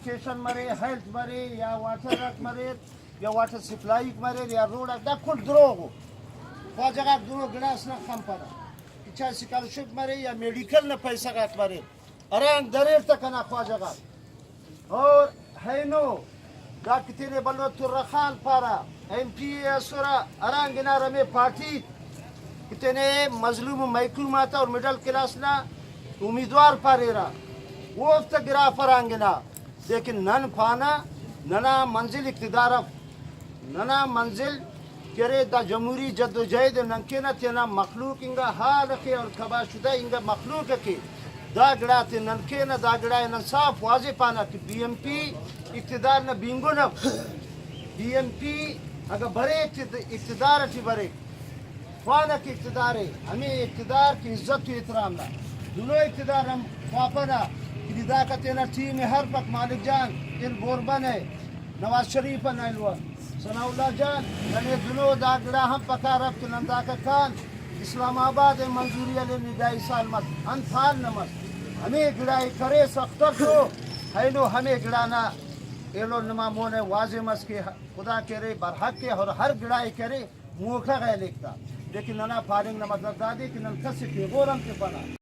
station مرے health مرے یا واٹر رک مرے یا واٹر سپلائی مرے یا روڈ دا کل دروغ ہو جگہ دروغ گلاس نہ کم پڑا چاہے اسکالرشپ مرے یا میڈیکل نہ پیسہ گات مرے ارانگ دریر تک نہ خواہ جگہ اور ہے نو دا کتنے بلو ترخان پارا ایم پی اے سورا ارانگ نہ رمے پارٹی کتنے مظلوم محکوم آتا اور مڈل کلاس نہ امیدوار پارے رہا وہ تک گرا فرانگنا لیکن نن پانا ننا منزل اقتدار ننا منزل کرے دا جمہوری جد و جہد ننکینا تینا مخلوق انگا حال کے اور کبا شدہ انگا مخلوق کے دا گڑا تی ننکینا دا گڑا انن صاف واضح پانا کہ بی ایم پی اقتدار نہ بینگو نہ بی ایم پی اگر برے اقتدار تی برے خوانا کی اقتدار ہے ہمیں اقتدار کی عزت و احترام نہ دونوں اقتدار ہم خواپنا کہ دا کا تینا ٹیم ہر پک مالک جان تین بوربن ہے نواز شریف نیلوان ثناء اللہ جان یعنی دنو دا گڑا ہم پکا رب کہ نندا کا کان اسلام آباد منظوری علی ندائی سال مت انفال نمت ہمیں گڑائی کرے سختر تو ہے نو ہمیں گڑانا ایلو نمامون واضح مس کے خدا کرے برحق کے اور ہر گڑائی کرے موکھا گئے لکھتا لیکن ننا فارنگ نمت دادی کہ نن کسی کے غورم کے بنا